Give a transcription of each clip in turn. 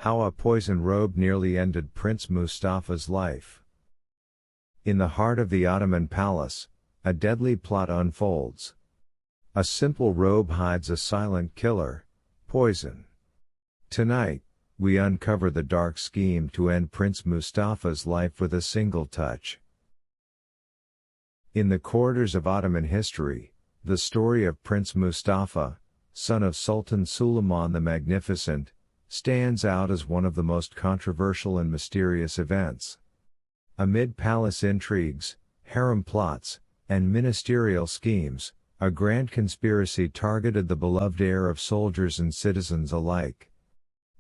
How a poison robe nearly ended Prince Mustafa's life. In the heart of the Ottoman palace, a deadly plot unfolds. A simple robe hides a silent killer, poison. Tonight, we uncover the dark scheme to end Prince Mustafa's life with a single touch. In the corridors of Ottoman history, the story of Prince Mustafa, son of Sultan Suleiman the Magnificent, stands out as one of the most controversial and mysterious events. Amid palace intrigues, harem plots, and ministerial schemes, a grand conspiracy targeted the beloved heir of soldiers and citizens alike.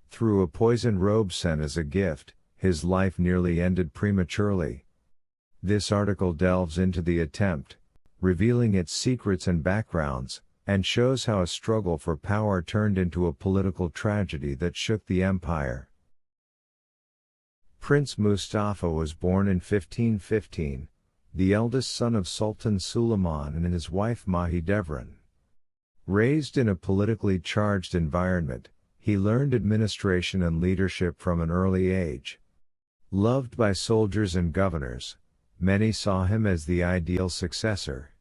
Through a poisoned robe sent as a gift, his life nearly ended prematurely. This article delves into the attempt, revealing its secrets and backgrounds, and shows how a struggle for power turned into a political tragedy that shook the empire. Prince Mustafa was born in 1515, the eldest son of Sultan Suleiman and his wife Mahidevran. Raised in a politically charged environment, he learned administration and leadership from an early age. Loved by soldiers and governors, many saw him as the ideal successor.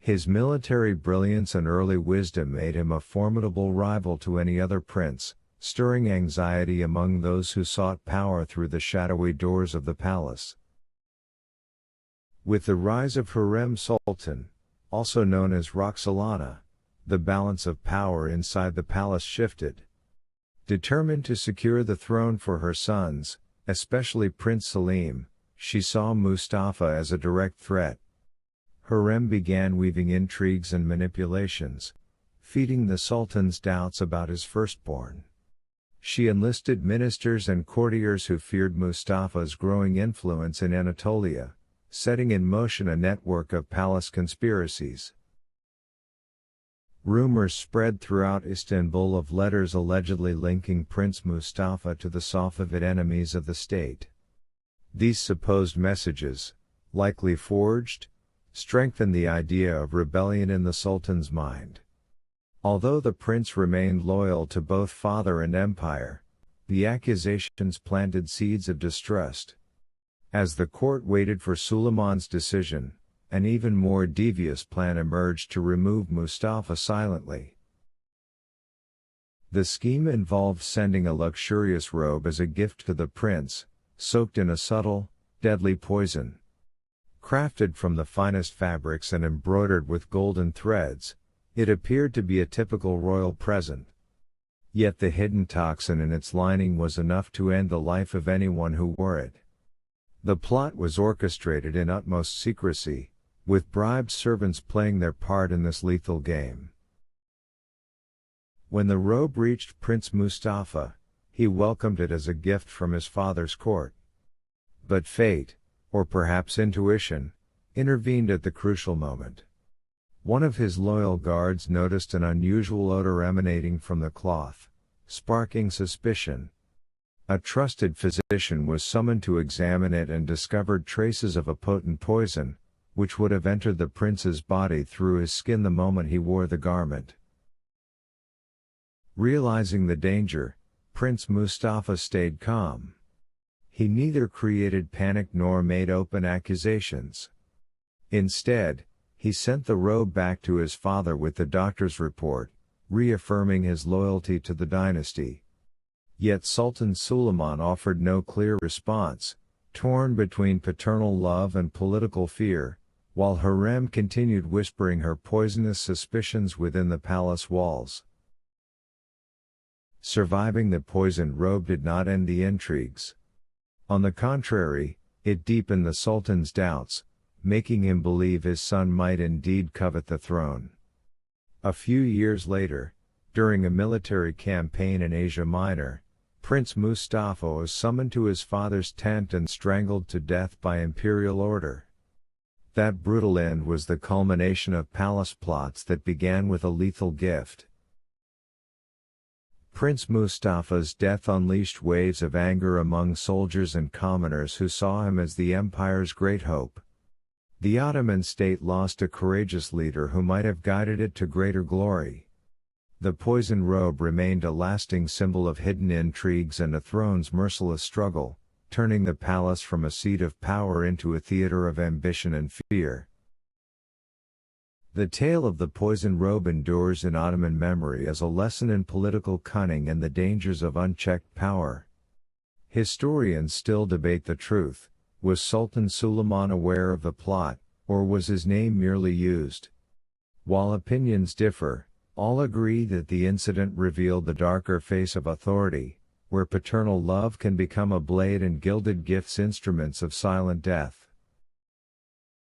His military brilliance and early wisdom made him a formidable rival to any other prince, stirring anxiety among those who sought power through the shadowy doors of the palace. With the rise of Harem Sultan, also known as Roxolana, the balance of power inside the palace shifted. Determined to secure the throne for her sons, especially Prince Selim, she saw Mustafa as a direct threat. Harem began weaving intrigues and manipulations, feeding the Sultan's doubts about his firstborn. She enlisted ministers and courtiers who feared Mustafa's growing influence in Anatolia, setting in motion a network of palace conspiracies. Rumors spread throughout Istanbul of letters allegedly linking Prince Mustafa to the Safavid enemies of the state. These supposed messages, likely forged, strengthened the idea of rebellion in the Sultan's mind. Although the prince remained loyal to both father and empire, the accusations planted seeds of distrust. As the court waited for Suleiman's decision, an even more devious plan emerged to remove Mustafa silently. The scheme involved sending a luxurious robe as a gift to the prince, soaked in a subtle, deadly poison. Crafted from the finest fabrics and embroidered with golden threads, it appeared to be a typical royal present. Yet the hidden toxin in its lining was enough to end the life of anyone who wore it. The plot was orchestrated in utmost secrecy, with bribed servants playing their part in this lethal game. When the robe reached Prince Mustafa, he welcomed it as a gift from his father's court. But fate, or perhaps intuition, intervened at the crucial moment. One of his loyal guards noticed an unusual odor emanating from the cloth, sparking suspicion. A trusted physician was summoned to examine it and discovered traces of a potent poison, which would have entered the prince's body through his skin the moment he wore the garment. Realizing the danger, Prince Mustafa stayed calm. He neither created panic nor made open accusations. Instead, he sent the robe back to his father with the doctor's report, reaffirming his loyalty to the dynasty. Yet Sultan Suleiman offered no clear response, torn between paternal love and political fear, while Harem continued whispering her poisonous suspicions within the palace walls. Surviving the poisoned robe did not end the intrigues. On the contrary, it deepened the Sultan's doubts, making him believe his son might indeed covet the throne. A few years later, during a military campaign in Asia Minor, Prince Mustafa was summoned to his father's tent and strangled to death by imperial order. That brutal end was the culmination of palace plots that began with a lethal gift. Prince Mustafa's death unleashed waves of anger among soldiers and commoners who saw him as the empire's great hope. The Ottoman state lost a courageous leader who might have guided it to greater glory. The poison robe remained a lasting symbol of hidden intrigues and a throne's merciless struggle, turning the palace from a seat of power into a theater of ambition and fear. The tale of the poison robe endures in Ottoman memory as a lesson in political cunning and the dangers of unchecked power. Historians still debate the truth. Was Sultan Suleiman aware of the plot, or was his name merely used? While opinions differ, all agree that the incident revealed the darker face of authority, where paternal love can become a blade and gilded gifts instruments of silent death.